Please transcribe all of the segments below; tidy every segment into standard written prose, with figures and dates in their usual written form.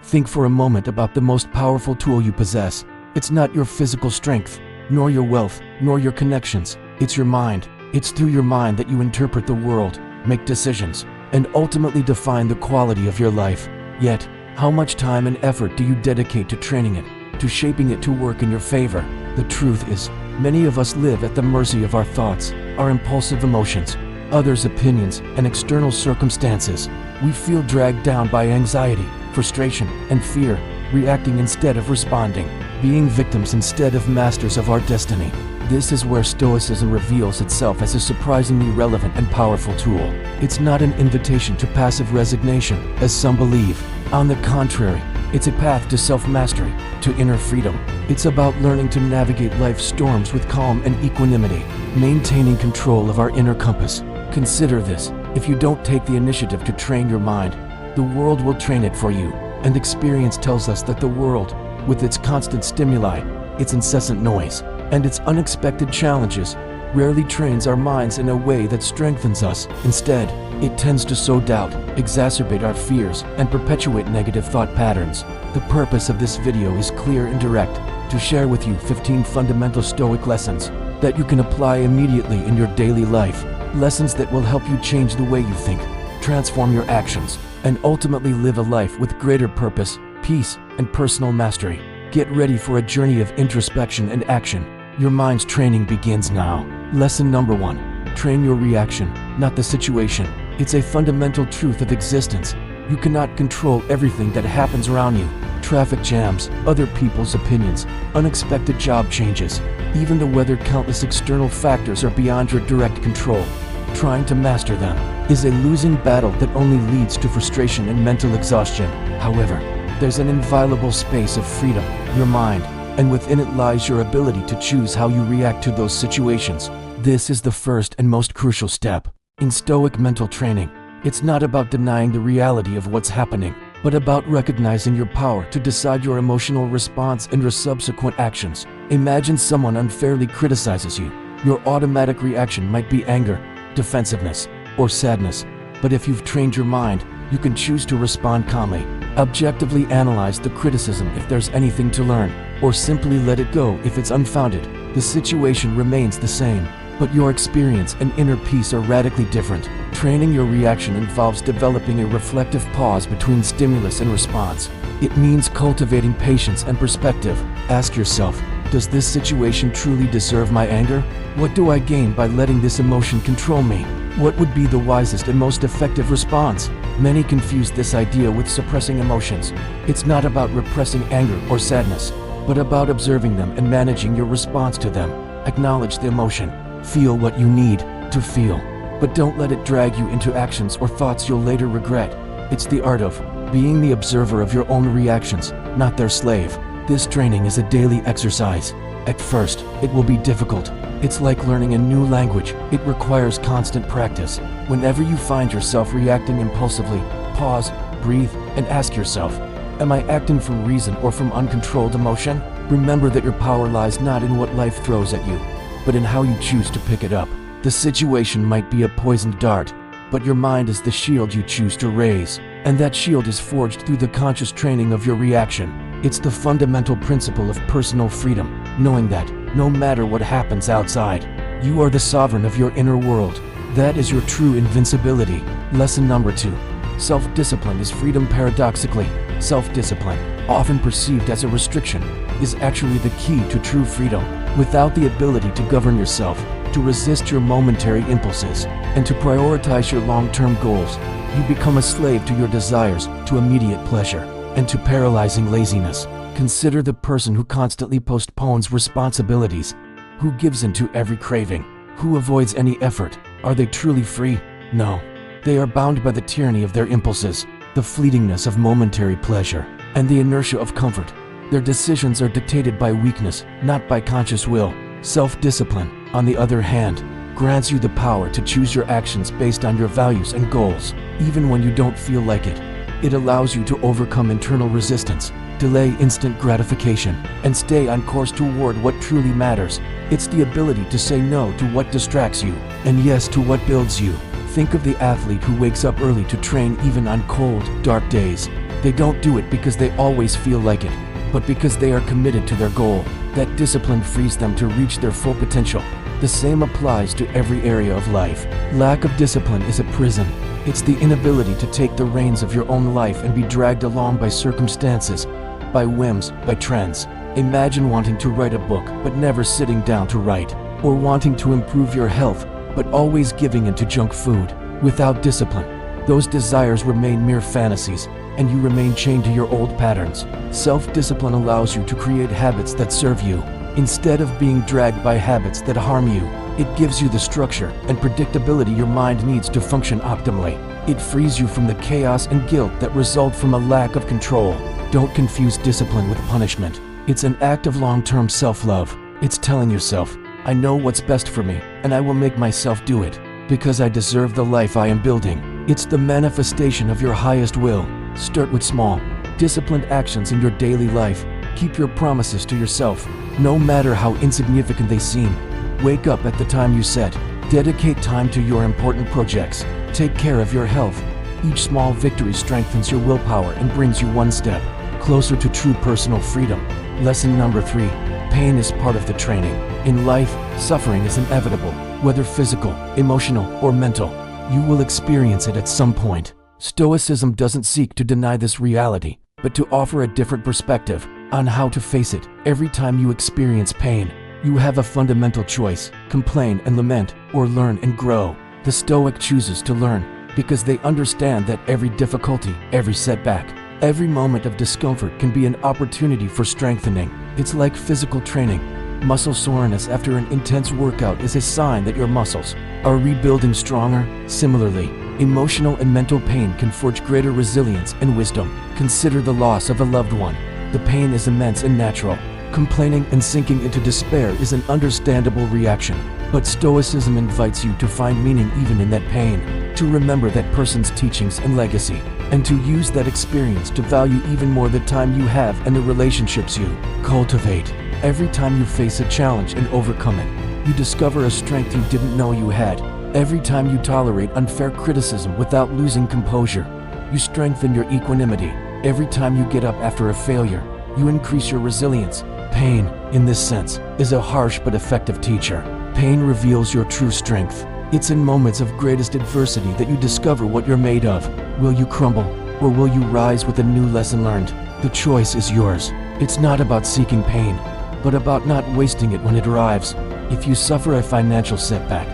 Think for a moment about the most powerful tool you possess. It's not your physical strength, nor your wealth, nor your connections. It's your mind. It's through your mind that you interpret the world, make decisions, and ultimately define the quality of your life. Yet, how much time and effort do you dedicate to training it, to shaping it to work in your favor? The truth is, many of us live at the mercy of our thoughts, our impulsive emotions, others' opinions, and external circumstances. We feel dragged down by anxiety, frustration, and fear, reacting instead of responding, being victims instead of masters of our destiny. This is where Stoicism reveals itself as a surprisingly relevant and powerful tool. It's not an invitation to passive resignation, as some believe. On the contrary, it's a path to self-mastery, to inner freedom. It's about learning to navigate life's storms with calm and equanimity, maintaining control of our inner compass. Consider this: if you don't take the initiative to train your mind, the world will train it for you. And experience tells us that the world, with its constant stimuli, its incessant noise, and its unexpected challenges, rarely trains our minds in a way that strengthens us. Instead, it tends to sow doubt, exacerbate our fears, and perpetuate negative thought patterns. The purpose of this video is clear and direct: to share with you 15 fundamental Stoic lessons that you can apply immediately in your daily life. Lessons that will help you change the way you think, transform your actions, and ultimately live a life with greater purpose, peace, and personal mastery. Get ready for a journey of introspection and action. Your mind's training begins now. Lesson number 1. Train your reaction, not the situation. It's a fundamental truth of existence. You cannot control everything that happens around you. Traffic jams, other people's opinions, unexpected job changes, even the weather. Countless external factors are beyond your direct control. Trying to master them is a losing battle that only leads to frustration and mental exhaustion. However, there's an inviolable space of freedom, your mind, and within it lies your ability to choose how you react to those situations. This is the first and most crucial step in Stoic mental training. It's not about denying the reality of what's happening, but about recognizing your power to decide your emotional response and your subsequent actions. Imagine someone unfairly criticizes you. Your automatic reaction might be anger, defensiveness, or sadness. But if you've trained your mind, you can choose to respond calmly, objectively analyze the criticism if there's anything to learn, or simply let it go if it's unfounded. The situation remains the same, but your experience and inner peace are radically different. Training your reaction involves developing a reflective pause between stimulus and response. It means cultivating patience and perspective. Ask yourself, does this situation truly deserve my anger? What do I gain by letting this emotion control me? What would be the wisest and most effective response? Many confuse this idea with suppressing emotions. It's not about repressing anger or sadness, but about observing them and managing your response to them. Acknowledge the emotion. Feel what you need to feel, but don't let it drag you into actions or thoughts you'll later regret. It's the art of being the observer of your own reactions, not their slave. This training is a daily exercise. At first, it will be difficult. It's like learning a new language. It requires constant practice. Whenever you find yourself reacting impulsively, pause, breathe, and ask yourself, am I acting from reason or from uncontrolled emotion? Remember that your power lies not in what life throws at you, but in how you choose to pick it up. The situation might be a poisoned dart, but your mind is the shield you choose to raise, and that shield is forged through the conscious training of your reaction. It's the fundamental principle of personal freedom, knowing that, no matter what happens outside, you are the sovereign of your inner world. That is your true invincibility. Lesson number 2. Self-discipline is freedom. Paradoxically, self-discipline, often perceived as a restriction, is actually the key to true freedom. Without the ability to govern yourself, to resist your momentary impulses, and to prioritize your long-term goals, you become a slave to your desires, to immediate pleasure, and to paralyzing laziness. Consider the person who constantly postpones responsibilities, who gives in to every craving, who avoids any effort. Are they truly free? No. They are bound by the tyranny of their impulses, the fleetingness of momentary pleasure, and the inertia of comfort. Their decisions are dictated by weakness, not by conscious will. Self-discipline, on the other hand, grants you the power to choose your actions based on your values and goals, even when you don't feel like it. It allows you to overcome internal resistance, delay instant gratification, and stay on course toward what truly matters. It's the ability to say no to what distracts you, and yes to what builds you. Think of the athlete who wakes up early to train even on cold, dark days. They don't do it because they always feel like it, but because they are committed to their goal. That discipline frees them to reach their full potential. The same applies to every area of life. Lack of discipline is a prison. It's the inability to take the reins of your own life and be dragged along by circumstances, by whims, by trends. Imagine wanting to write a book but never sitting down to write, or wanting to improve your health but always giving in to junk food. Without discipline, those desires remain mere fantasies, and you remain chained to your old patterns. Self-discipline allows you to create habits that serve you, instead of being dragged by habits that harm you. It gives you the structure and predictability your mind needs to function optimally. It frees you from the chaos and guilt that result from a lack of control. Don't confuse discipline with punishment. It's an act of long-term self-love. It's telling yourself, I know what's best for me, and I will make myself do it, because I deserve the life I am building. It's the manifestation of your highest will. Start with small, disciplined actions in your daily life. Keep your promises to yourself, no matter how insignificant they seem. Wake up at the time you set. Dedicate time to your important projects. Take care of your health. Each small victory strengthens your willpower and brings you one step closer to true personal freedom. Lesson number 3. Pain is part of the training. In life, suffering is inevitable, whether physical, emotional, or mental. You will experience it at some point. Stoicism doesn't seek to deny this reality, but to offer a different perspective on how to face it. Every time you experience pain, you have a fundamental choice: complain and lament, or learn and grow. The Stoic chooses to learn because they understand that every difficulty, every setback, every moment of discomfort can be an opportunity for strengthening. It's like physical training. Muscle soreness after an intense workout is a sign that your muscles are rebuilding stronger. Similarly, emotional and mental pain can forge greater resilience and wisdom. Consider the loss of a loved one. The pain is immense and natural. Complaining and sinking into despair is an understandable reaction. But Stoicism invites you to find meaning even in that pain, to remember that person's teachings and legacy, and to use that experience to value even more the time you have and the relationships you cultivate. Every time you face a challenge and overcome it, you discover a strength you didn't know you had. Every time you tolerate unfair criticism without losing composure, you strengthen your equanimity. Every time you get up after a failure, you increase your resilience. Pain, in this sense, is a harsh but effective teacher. Pain reveals your true strength. It's in moments of greatest adversity that you discover what you're made of. Will you crumble, or will you rise with a new lesson learned? The choice is yours. It's not about seeking pain, but about not wasting it when it arrives. If you suffer a financial setback,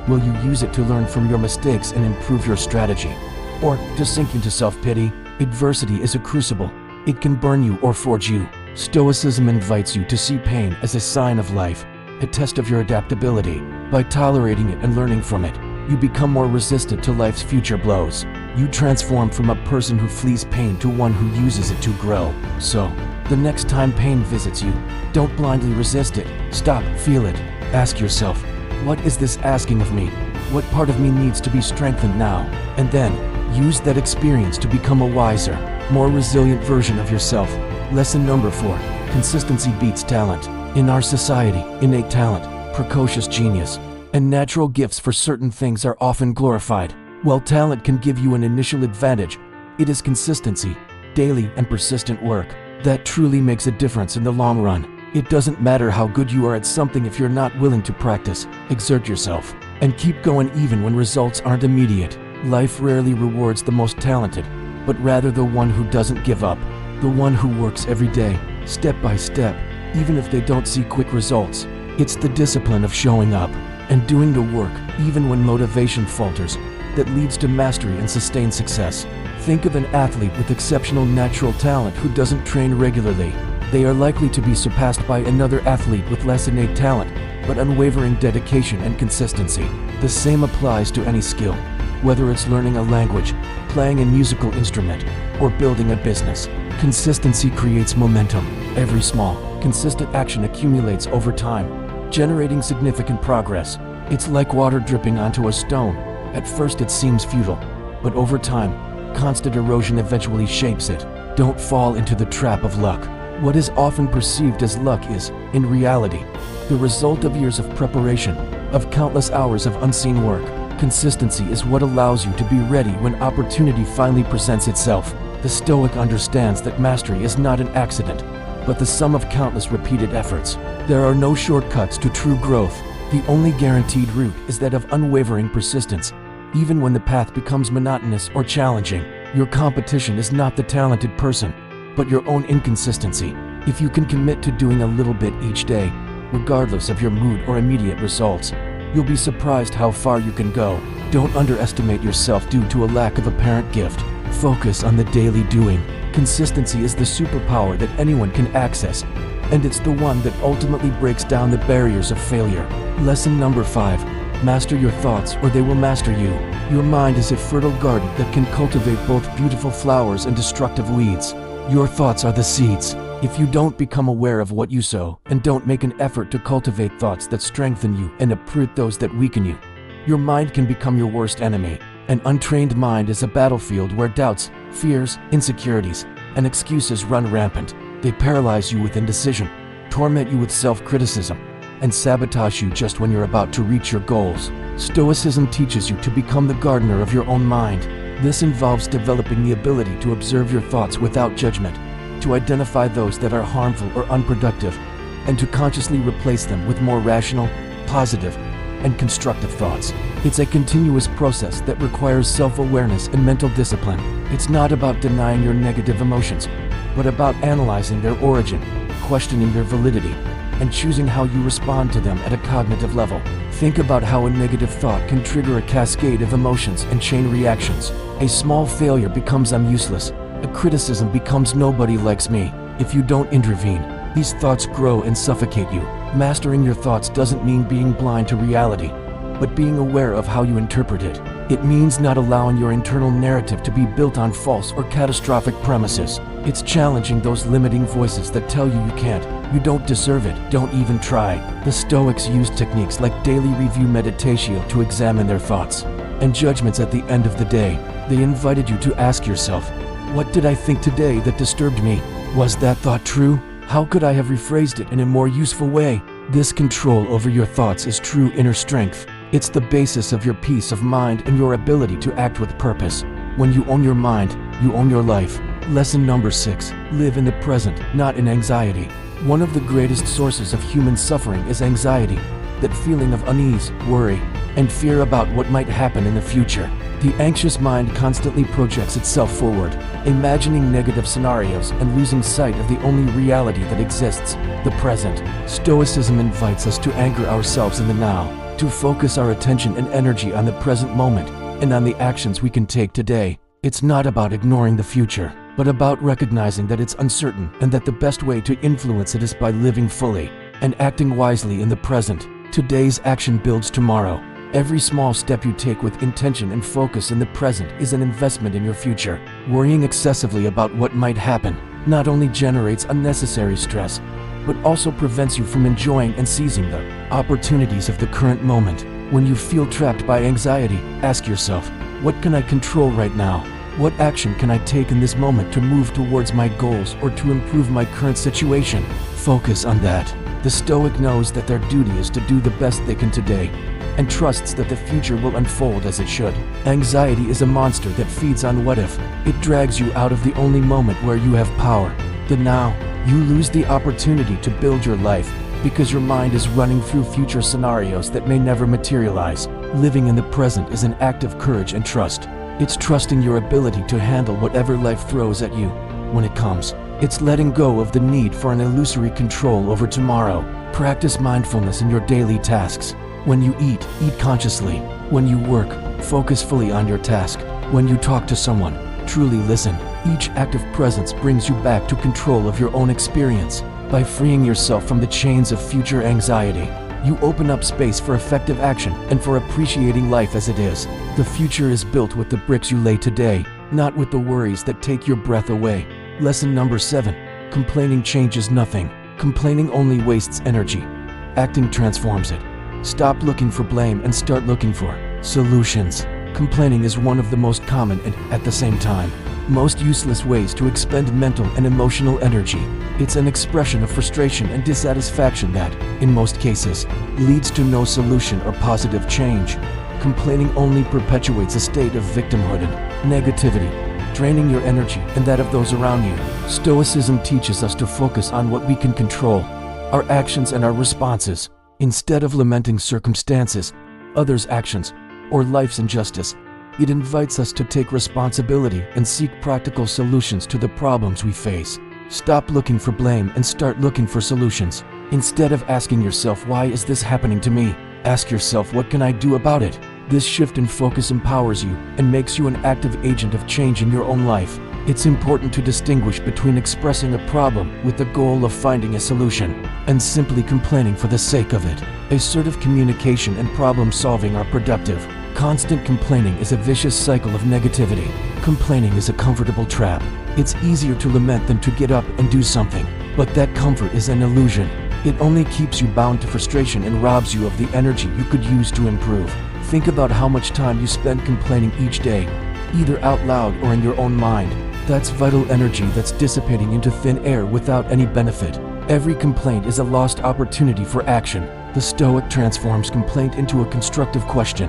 will you use it to learn from your mistakes and improve your strategy? Or to sink into self-pity? Adversity is a crucible. It can burn you or forge you. Stoicism invites you to see pain as a sign of life, a test of your adaptability. By tolerating it and learning from it, you become more resistant to life's future blows. You transform from a person who flees pain to one who uses it to grow. So, the next time pain visits you, don't blindly resist it. Stop, feel it. Ask yourself, what is this asking of me? What part of me needs to be strengthened now? And then, use that experience to become a wiser, more resilient version of yourself. Lesson number 4. Consistency beats talent. In our society, innate talent, precocious genius, and natural gifts for certain things are often glorified. While talent can give you an initial advantage, it is consistency, daily and persistent work, that truly makes a difference in the long run. It doesn't matter how good you are at something if you're not willing to practice, exert yourself, and keep going even when results aren't immediate. Life rarely rewards the most talented, but rather the one who doesn't give up, the one who works every day, step by step, even if they don't see quick results. It's the discipline of showing up and doing the work, even when motivation falters, that leads to mastery and sustained success. Think of an athlete with exceptional natural talent who doesn't train regularly. They are likely to be surpassed by another athlete with less innate talent, but unwavering dedication and consistency. The same applies to any skill, whether it's learning a language, playing a musical instrument, or building a business. Consistency creates momentum. Every small, consistent action accumulates over time, generating significant progress. It's like water dripping onto a stone. At first it seems futile, but over time, constant erosion eventually shapes it. Don't fall into the trap of luck. What is often perceived as luck is, in reality, the result of years of preparation, of countless hours of unseen work. Consistency is what allows you to be ready when opportunity finally presents itself. The Stoic understands that mastery is not an accident, but the sum of countless repeated efforts. There are no shortcuts to true growth. The only guaranteed route is that of unwavering persistence. Even when the path becomes monotonous or challenging, your competition is not the talented person, but your own inconsistency. If you can commit to doing a little bit each day, regardless of your mood or immediate results, you'll be surprised how far you can go. Don't underestimate yourself due to a lack of apparent gift. Focus on the daily doing. Consistency is the superpower that anyone can access, and it's the one that ultimately breaks down the barriers of failure. Lesson number 5. Master your thoughts or they will master you. Your mind is a fertile garden that can cultivate both beautiful flowers and destructive weeds. Your thoughts are the seeds. If you don't become aware of what you sow and don't make an effort to cultivate thoughts that strengthen you and uproot those that weaken you, your mind can become your worst enemy. An untrained mind is a battlefield where doubts, fears, insecurities, and excuses run rampant. They paralyze you with indecision, torment you with self-criticism, and sabotage you just when you're about to reach your goals. Stoicism teaches you to become the gardener of your own mind. This involves developing the ability to observe your thoughts without judgment, to identify those that are harmful or unproductive, and to consciously replace them with more rational, positive, and constructive thoughts. It's a continuous process that requires self-awareness and mental discipline. It's not about denying your negative emotions, but about analyzing their origin, questioning their validity, and choosing how you respond to them at a cognitive level. Think about how a negative thought can trigger a cascade of emotions and chain reactions. A small failure becomes "I'm useless." A criticism becomes "nobody likes me." If you don't intervene, these thoughts grow and suffocate you. Mastering your thoughts doesn't mean being blind to reality, but being aware of how you interpret it. It means not allowing your internal narrative to be built on false or catastrophic premises. It's challenging those limiting voices that tell you can't, you don't deserve it, don't even try. The Stoics used techniques like daily review meditatio to examine their thoughts and judgments at the end of the day. They invited you to ask yourself, what did I think today that disturbed me? Was that thought true? How could I have rephrased it in a more useful way? This control over your thoughts is true inner strength. It's the basis of your peace of mind and your ability to act with purpose. When you own your mind, you own your life. Lesson number 6. Live in the present, not in anxiety. One of the greatest sources of human suffering is anxiety, that feeling of unease, worry, and fear about what might happen in the future. The anxious mind constantly projects itself forward, imagining negative scenarios and losing sight of the only reality that exists, the present. Stoicism invites us to anchor ourselves in the now, to focus our attention and energy on the present moment and on the actions we can take today. It's not about ignoring the future, but about recognizing that it's uncertain and that the best way to influence it is by living fully and acting wisely in the present. Today's action builds tomorrow. Every small step you take with intention and focus in the present is an investment in your future. Worrying excessively about what might happen not only generates unnecessary stress, but also prevents you from enjoying and seizing the opportunities of the current moment. When you feel trapped by anxiety, ask yourself, what can I control right now? What action can I take in this moment to move towards my goals or to improve my current situation? Focus on that. The Stoic knows that their duty is to do the best they can today, and trusts that the future will unfold as it should. Anxiety is a monster that feeds on what if. It drags you out of the only moment where you have power, the now. You lose the opportunity to build your life because your mind is running through future scenarios that may never materialize. Living in the present is an act of courage and trust. It's trusting your ability to handle whatever life throws at you when it comes. It's letting go of the need for an illusory control over tomorrow. Practice mindfulness in your daily tasks. When you eat, eat consciously. When you work, focus fully on your task. When you talk to someone, truly listen. Each act of presence brings you back to control of your own experience. By freeing yourself from the chains of future anxiety, you open up space for effective action and for appreciating life as it is. The future is built with the bricks you lay today, not with the worries that take your breath away. Lesson number 7. Complaining changes nothing. Complaining only wastes energy. Acting transforms it. Stop looking for blame and start looking for solutions. Complaining is one of the most common and, at the same time, most useless ways to expend mental and emotional energy. It's an expression of frustration and dissatisfaction that, in most cases, leads to no solution or positive change. Complaining only perpetuates a state of victimhood and negativity. draining your energy and that of those around you. Stoicism teaches us to focus on what we can control, our actions and our responses, instead of lamenting circumstances, others' actions, or life's injustice. It invites us to take responsibility and seek practical solutions to the problems we face. Stop looking for blame and start looking for solutions. Instead of asking yourself, why is this happening to me? Ask yourself, what can I do about it? This shift in focus empowers you and makes you an active agent of change in your own life. It's important to distinguish between expressing a problem with the goal of finding a solution and simply complaining for the sake of it. Assertive communication and problem solving are productive. Constant complaining is a vicious cycle of negativity. Complaining is a comfortable trap. It's easier to lament than to get up and do something. But that comfort is an illusion. It only keeps you bound to frustration and robs you of the energy you could use to improve. Think about how much time you spend complaining each day, either out loud or in your own mind. That's vital energy that's dissipating into thin air without any benefit. Every complaint is a lost opportunity for action. The Stoic transforms complaint into a constructive question.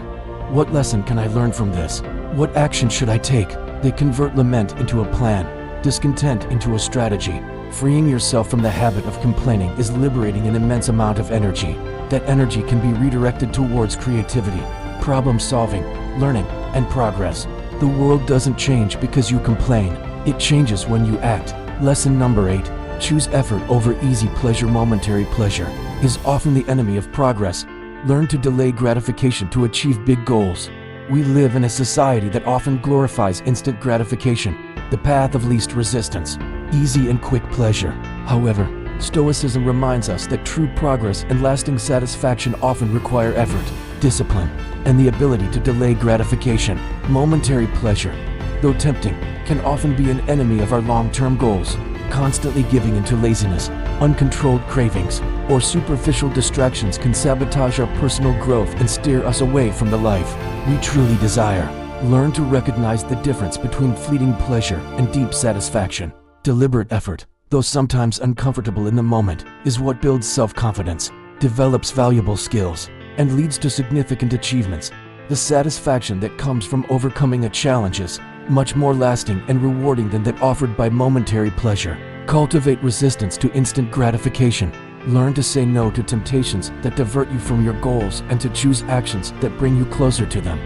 What lesson can I learn from this? What action should I take? They convert lament into a plan, discontent into a strategy. Freeing yourself from the habit of complaining is liberating an immense amount of energy. That energy can be redirected towards creativity, problem solving, learning, and progress. The world doesn't change because you complain. It changes when you act. Lesson number 8. Choose effort over easy pleasure. Momentary pleasure is often the enemy of progress. Learn to delay gratification to achieve big goals. We live in a society that often glorifies instant gratification, the path of least resistance, easy and quick pleasure. However, Stoicism reminds us that true progress and lasting satisfaction often require effort, discipline, and the ability to delay gratification. Momentary pleasure, though tempting, can often be an enemy of our long-term goals. Constantly giving into laziness, uncontrolled cravings, or superficial distractions can sabotage our personal growth and steer us away from the life we truly desire. Learn to recognize the difference between fleeting pleasure and deep satisfaction. Deliberate effort, though sometimes uncomfortable in the moment, is what builds self-confidence, develops valuable skills, and leads to significant achievements. The satisfaction that comes from overcoming a challenge is much more lasting and rewarding than that offered by momentary pleasure. Cultivate resistance to instant gratification. Learn to say no to temptations that divert you from your goals and to choose actions that bring you closer to them,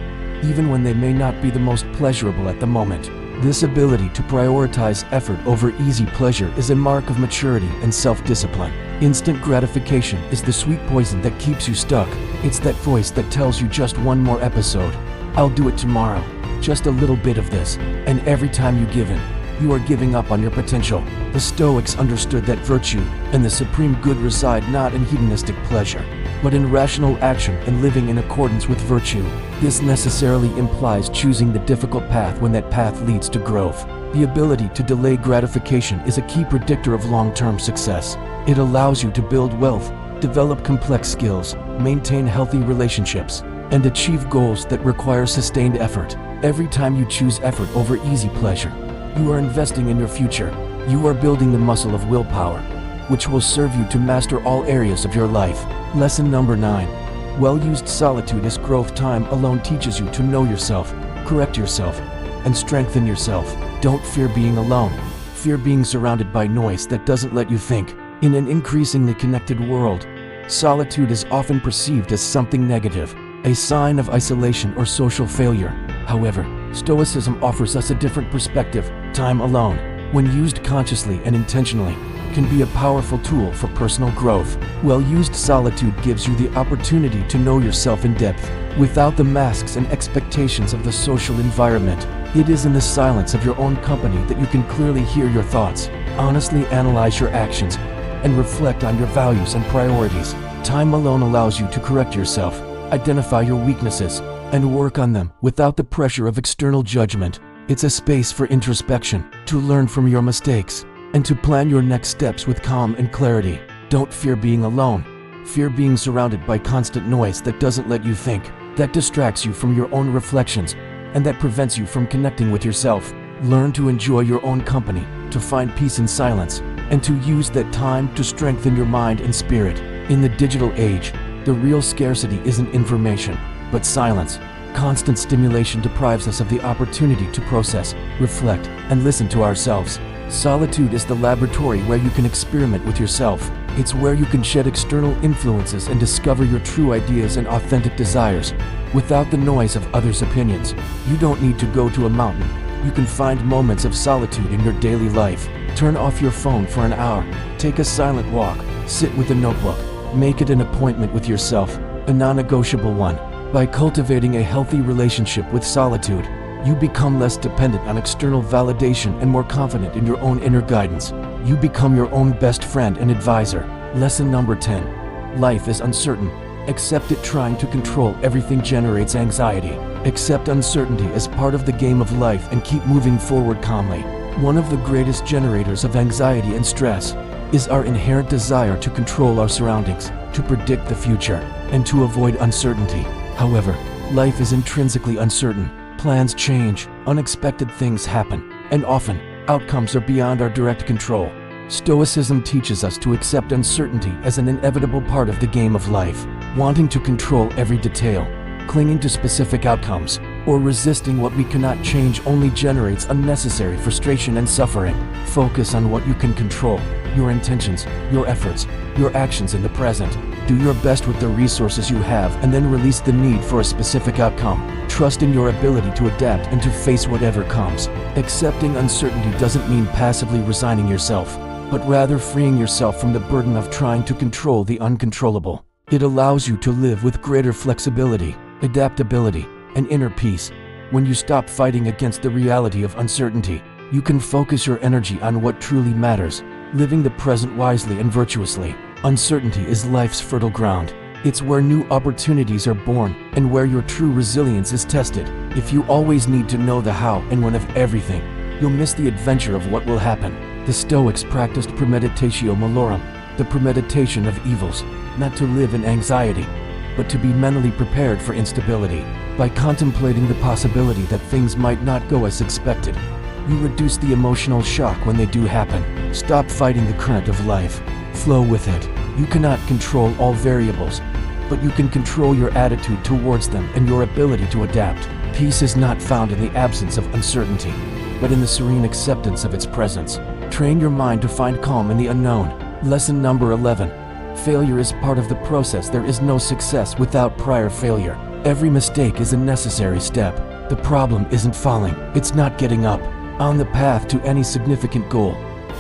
even when they may not be the most pleasurable at the moment. This ability to prioritize effort over easy pleasure is a mark of maturity and self-discipline. Instant gratification is the sweet poison that keeps you stuck. It's that voice that tells you just one more episode. I'll do it tomorrow. Just a little bit of this. And every time you give in, you are giving up on your potential. The Stoics understood that virtue and the supreme good reside not in hedonistic pleasure, but in rational action and living in accordance with virtue. This necessarily implies choosing the difficult path when that path leads to growth. The ability to delay gratification is a key predictor of long-term success. It allows you to build wealth, develop complex skills, maintain healthy relationships, and achieve goals that require sustained effort. Every time you choose effort over easy pleasure, you are investing in your future. You are building the muscle of willpower, which will serve you to master all areas of your life. Lesson number 9. Well-used solitude is growth. Time alone teaches you to know yourself, correct yourself, and strengthen yourself. Don't fear being alone. Fear being surrounded by noise that doesn't let you think. In an increasingly connected world, solitude is often perceived as something negative, a sign of isolation or social failure. However, Stoicism offers us a different perspective. Time alone, when used consciously and intentionally, can be a powerful tool for personal growth. Well-used solitude gives you the opportunity to know yourself in depth, without the masks and expectations of the social environment. It is in the silence of your own company that you can clearly hear your thoughts, honestly analyze your actions, and reflect on your values and priorities. Time alone allows you to correct yourself, identify your weaknesses, and work on them without the pressure of external judgment. It's a space for introspection, to learn from your mistakes, and to plan your next steps with calm and clarity. Don't fear being alone. Fear being surrounded by constant noise that doesn't let you think, that distracts you from your own reflections, and that prevents you from connecting with yourself. Learn to enjoy your own company, to find peace in silence, and to use that time to strengthen your mind and spirit. In the digital age, the real scarcity isn't information, but silence. Constant stimulation deprives us of the opportunity to process, reflect, and listen to ourselves. Solitude is the laboratory where you can experiment with yourself. It's where you can shed external influences and discover your true ideas and authentic desires, without the noise of others' opinions. You don't need to go to a mountain. You can find moments of solitude in your daily life. Turn off your phone for an hour. Take a silent walk. Sit with a notebook. Make it an appointment with yourself, a non-negotiable one. By cultivating a healthy relationship with solitude, you become less dependent on external validation and more confident in your own inner guidance. You become your own best friend and advisor. Lesson number 10. Life is uncertain. Accept it. Trying to control everything generates anxiety. Accept uncertainty as part of the game of life and keep moving forward calmly. One of the greatest generators of anxiety and stress is our inherent desire to control our surroundings, to predict the future, and to avoid uncertainty. However, life is intrinsically uncertain. Plans change, unexpected things happen, and often, outcomes are beyond our direct control. Stoicism teaches us to accept uncertainty as an inevitable part of the game of life. Wanting to control every detail, clinging to specific outcomes, or resisting what we cannot change only generates unnecessary frustration and suffering. Focus on what you can control: your intentions, your efforts, your actions in the present. Do your best with the resources you have and then release the need for a specific outcome. Trust in your ability to adapt and to face whatever comes. Accepting uncertainty doesn't mean passively resigning yourself, but rather freeing yourself from the burden of trying to control the uncontrollable. It allows you to live with greater flexibility, adaptability, and inner peace. When you stop fighting against the reality of uncertainty, you can focus your energy on what truly matters, living the present wisely and virtuously. Uncertainty is life's fertile ground. It's where new opportunities are born and where your true resilience is tested. If you always need to know the how and when of everything, you'll miss the adventure of what will happen. The Stoics practiced premeditatio malorum, the premeditation of evils, not to live in anxiety, but to be mentally prepared for instability. By contemplating the possibility that things might not go as expected, you reduce the emotional shock when they do happen. Stop fighting the current of life. Flow with it. You cannot control all variables, but you can control your attitude towards them and your ability to adapt. Peace is not found in the absence of uncertainty, but in the serene acceptance of its presence. Train your mind to find calm in the unknown. Lesson number 11. Failure is part of the process. There is no success without prior failure. Every mistake is a necessary step. The problem isn't falling, it's not getting up. On the path to any significant goal,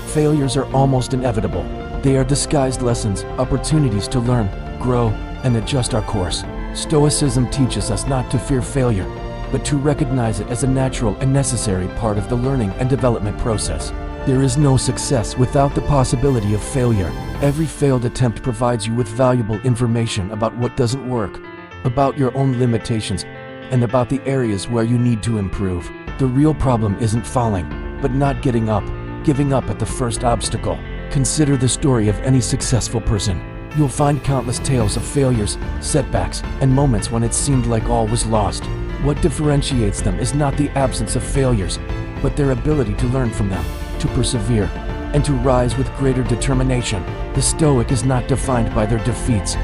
failures are almost inevitable. They are disguised lessons, opportunities to learn, grow, and adjust our course. Stoicism teaches us not to fear failure, but to recognize it as a natural and necessary part of the learning and development process. There is no success without the possibility of failure. Every failed attempt provides you with valuable information about what doesn't work, about your own limitations, and about the areas where you need to improve. The real problem isn't falling, but not getting up, giving up at the first obstacle. Consider the story of any successful person. You'll find countless tales of failures, setbacks, and moments when it seemed like all was lost. What differentiates them is not the absence of failures, but their ability to learn from them, to persevere, and to rise with greater determination. The Stoic is not defined by their defeats,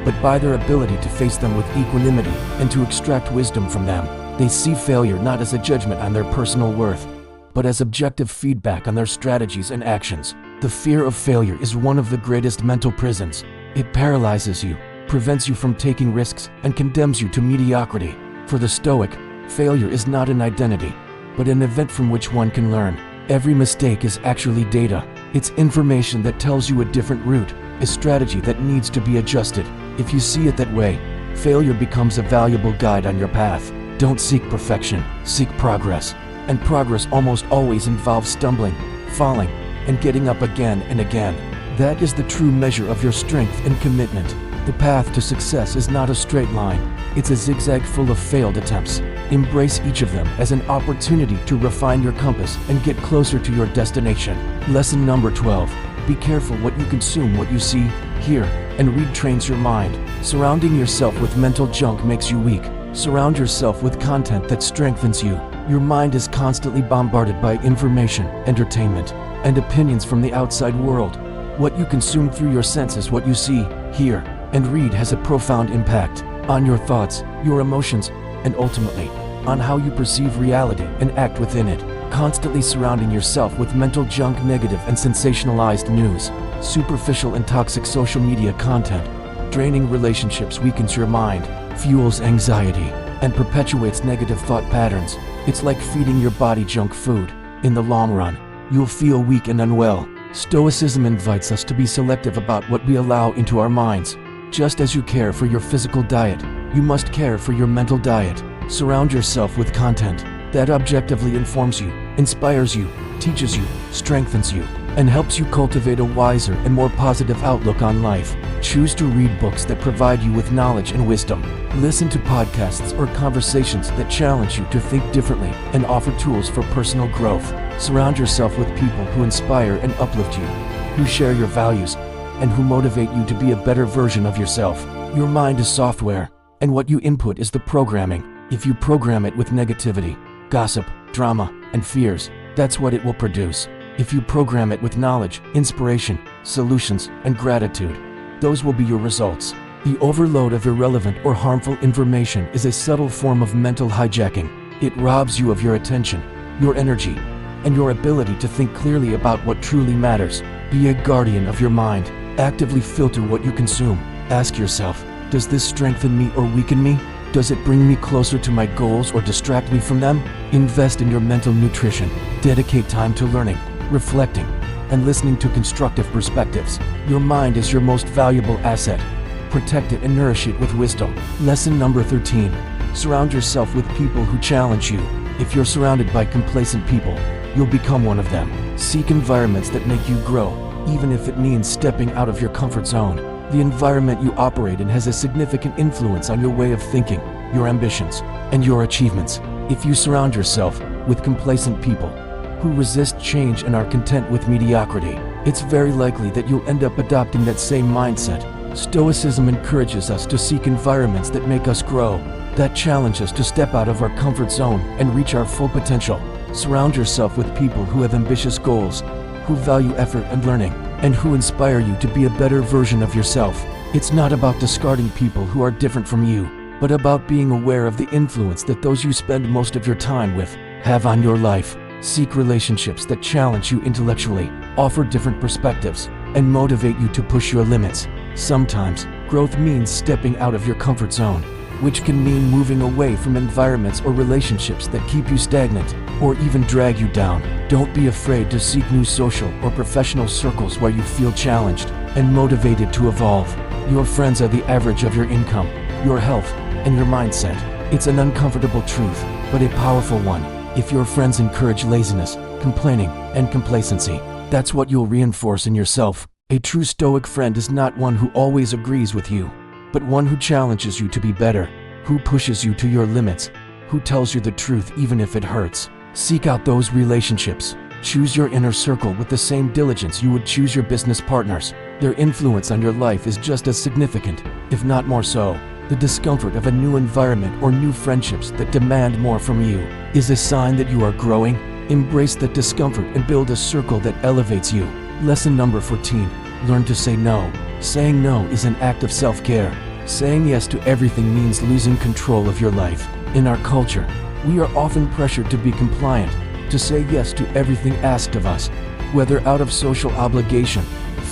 but by their ability to face them with equanimity and to extract wisdom from them. They see failure not as a judgment on their personal worth, but as objective feedback on their strategies and actions. The fear of failure is one of the greatest mental prisons. It paralyzes you, prevents you from taking risks, and condemns you to mediocrity. For the Stoic, failure is not an identity, but an event from which one can learn. Every mistake is actually data. It's information that tells you a different route, a strategy that needs to be adjusted. If you see it that way, failure becomes a valuable guide on your path. Don't seek perfection, seek progress. And progress almost always involves stumbling, falling, and getting up again and again. That is the true measure of your strength and commitment. The path to success is not a straight line. It's a zigzag full of failed attempts. Embrace each of them as an opportunity to refine your compass and get closer to your destination. Lesson number 12. Be careful what you consume. What you see, hear, and read trains your mind. Surrounding yourself with mental junk makes you weak. Surround yourself with content that strengthens you. Your mind is constantly bombarded by information, entertainment, and opinions from the outside world. What you consume through your senses, what you see, hear, and read has a profound impact on your thoughts, your emotions, and ultimately, on how you perceive reality and act within it. Constantly surrounding yourself with mental junk, negative and sensationalized news, superficial and toxic social media content, draining relationships weakens your mind, fuels anxiety, and perpetuates negative thought patterns. It's like feeding your body junk food. In the long run, you'll feel weak and unwell. Stoicism invites us to be selective about what we allow into our minds. Just as you care for your physical diet, you must care for your mental diet. Surround yourself with content that objectively informs you, inspires you, teaches you, strengthens you, and helps you cultivate a wiser and more positive outlook on life. Choose to read books that provide you with knowledge and wisdom. Listen to podcasts or conversations that challenge you to think differently and offer tools for personal growth. Surround yourself with people who inspire and uplift you, who share your values, and who motivate you to be a better version of yourself. Your mind is software, and what you input is the programming. If you program it with negativity, gossip, drama, and fears, that's what it will produce. If you program it with knowledge, inspiration, solutions, and gratitude, those will be your results. The overload of irrelevant or harmful information is a subtle form of mental hijacking. It robs you of your attention, your energy, and your ability to think clearly about what truly matters. Be a guardian of your mind. Actively filter what you consume. Ask yourself, does this strengthen me or weaken me? Does it bring me closer to my goals or distract me from them? Invest in your mental nutrition. Dedicate time to learning, reflecting, and listening to constructive perspectives. Your mind is your most valuable asset. Protect it and nourish it with wisdom. Lesson number 13. Surround yourself with people who challenge you. If you're surrounded by complacent people, you'll become one of them. Seek environments that make you grow, even if it means stepping out of your comfort zone. The environment you operate in has a significant influence on your way of thinking, your ambitions, and your achievements. If you surround yourself with complacent people who resist change and are content with mediocrity, it's very likely that you'll end up adopting that same mindset. Stoicism encourages us to seek environments that make us grow, that challenge us to step out of our comfort zone and reach our full potential. Surround yourself with people who have ambitious goals, who value effort and learning, and who inspire you to be a better version of yourself. It's not about discarding people who are different from you, but about being aware of the influence that those you spend most of your time with have on your life. Seek relationships that challenge you intellectually, offer different perspectives, and motivate you to push your limits. Sometimes, growth means stepping out of your comfort zone, which can mean moving away from environments or relationships that keep you stagnant or even drag you down. Don't be afraid to seek new social or professional circles where you feel challenged and motivated to evolve. Your friends are the average of your income, your health, and your mindset. It's an uncomfortable truth, but a powerful one. If your friends encourage laziness, complaining, and complacency, that's what you'll reinforce in yourself. A true Stoic friend is not one who always agrees with you, but one who challenges you to be better, who pushes you to your limits, who tells you the truth even if it hurts. Seek out those relationships. Choose your inner circle with the same diligence you would choose your business partners. Their influence on your life is just as significant, if not more so. The discomfort of a new environment or new friendships that demand more from you is a sign that you are growing. Embrace that discomfort and build a circle that elevates you. Lesson number 14. Learn to say no. Saying no is an act of self-care. Saying yes to everything means losing control of your life. In our culture, we are often pressured to be compliant, to say yes to everything asked of us, whether out of social obligation,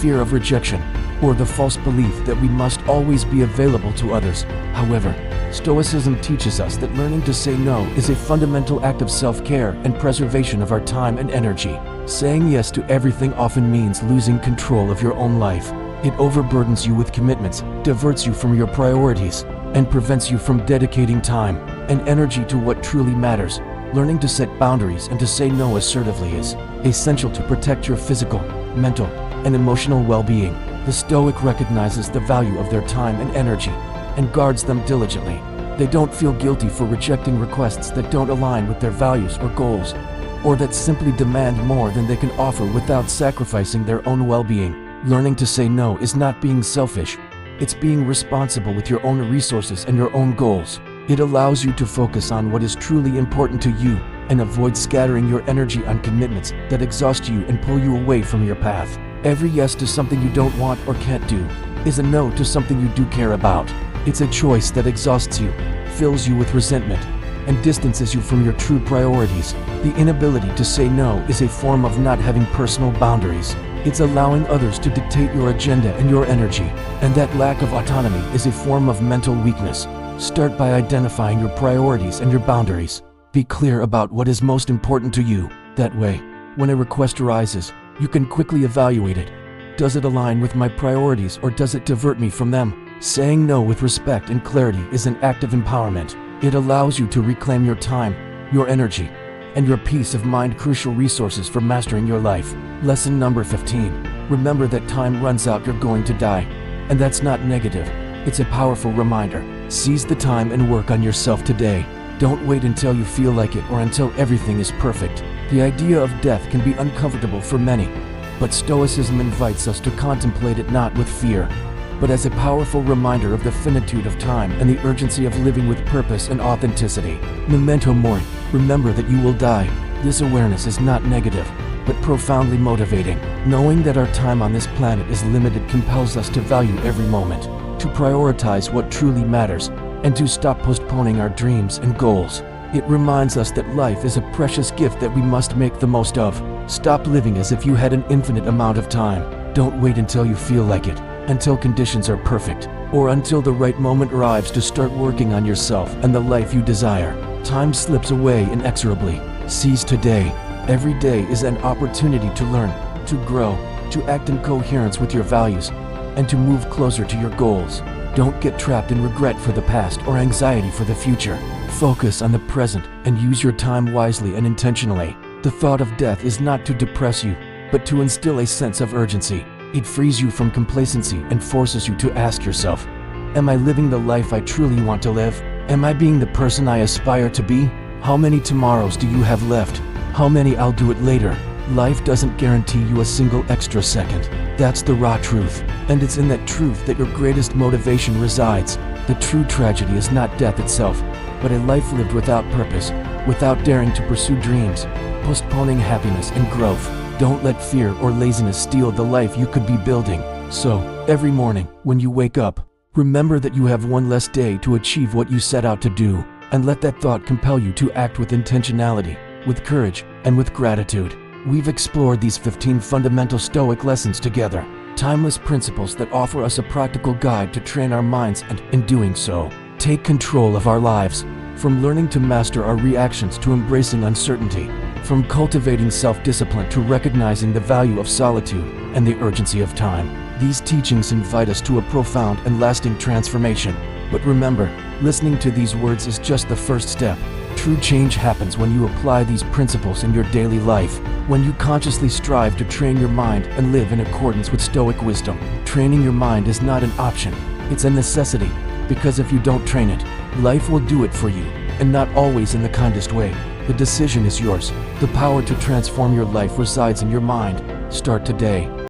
fear of rejection, or the false belief that we must always be available to others. However, Stoicism teaches us that learning to say no is a fundamental act of self-care and preservation of our time and energy. Saying yes to everything often means losing control of your own life. It overburdens you with commitments, diverts you from your priorities, and prevents you from dedicating time and energy to what truly matters. Learning to set boundaries and to say no assertively is essential to protect your physical, mental, and emotional well-being. The Stoic recognizes the value of their time and energy and guards them diligently. They don't feel guilty for rejecting requests that don't align with their values or goals, or that simply demand more than they can offer without sacrificing their own well-being. Learning to say no is not being selfish. It's being responsible with your own resources and your own goals. It allows you to focus on what is truly important to you and avoid scattering your energy on commitments that exhaust you and pull you away from your path. Every yes to something you don't want or can't do is a no to something you do care about. It's a choice that exhausts you, fills you with resentment, and distances you from your true priorities. The inability to say no is a form of not having personal boundaries. It's allowing others to dictate your agenda and your energy, and that lack of autonomy is a form of mental weakness. Start by identifying your priorities and your boundaries. Be clear about what is most important to you. That way, when a request arises, you can quickly evaluate it. Does it align with my priorities or does it divert me from them? Saying no with respect and clarity is an act of empowerment. It allows you to reclaim your time, your energy, and your peace of mind, crucial resources for mastering your life. Lesson number 15. Remember that time runs out, you're going to die. And that's not negative. It's a powerful reminder. Seize the time and work on yourself today. Don't wait until you feel like it or until everything is perfect. The idea of death can be uncomfortable for many, but Stoicism invites us to contemplate it not with fear, but as a powerful reminder of the finitude of time and the urgency of living with purpose and authenticity. Memento mori, remember that you will die. This awareness is not negative, but profoundly motivating. Knowing that our time on this planet is limited compels us to value every moment, to prioritize what truly matters, and to stop postponing our dreams and goals. It reminds us that life is a precious gift that we must make the most of. Stop living as if you had an infinite amount of time. Don't wait until you feel like it, until conditions are perfect, or until the right moment arrives to start working on yourself and the life you desire. Time slips away inexorably. Seize today. Every day is an opportunity to learn, to grow, to act in coherence with your values, and to move closer to your goals. Don't get trapped in regret for the past or anxiety for the future. Focus on the present and use your time wisely and intentionally. The thought of death is not to depress you, but to instill a sense of urgency. It frees you from complacency and forces you to ask yourself, am I living the life I truly want to live? Am I being the person I aspire to be? How many tomorrows do you have left? How many I'll do it later? Life doesn't guarantee you a single extra second. That's the raw truth, and it's in that truth that your greatest motivation resides. The true tragedy is not death itself, but a life lived without purpose, without daring to pursue dreams, postponing happiness and growth. Don't let fear or laziness steal the life you could be building. So, every morning, when you wake up, remember that you have one less day to achieve what you set out to do, and let that thought compel you to act with intentionality, with courage, and with gratitude. We've explored these 15 fundamental Stoic lessons together, timeless principles that offer us a practical guide to train our minds and, in doing so, take control of our lives. From learning to master our reactions to embracing uncertainty, from cultivating self-discipline to recognizing the value of solitude and the urgency of time. These teachings invite us to a profound and lasting transformation. But remember, listening to these words is just the first step. True change happens when you apply these principles in your daily life, when you consciously strive to train your mind and live in accordance with Stoic wisdom. Training your mind is not an option, it's a necessity, because if you don't train it, life will do it for you, and not always in the kindest way. The decision is yours. The power to transform your life resides in your mind. Start today.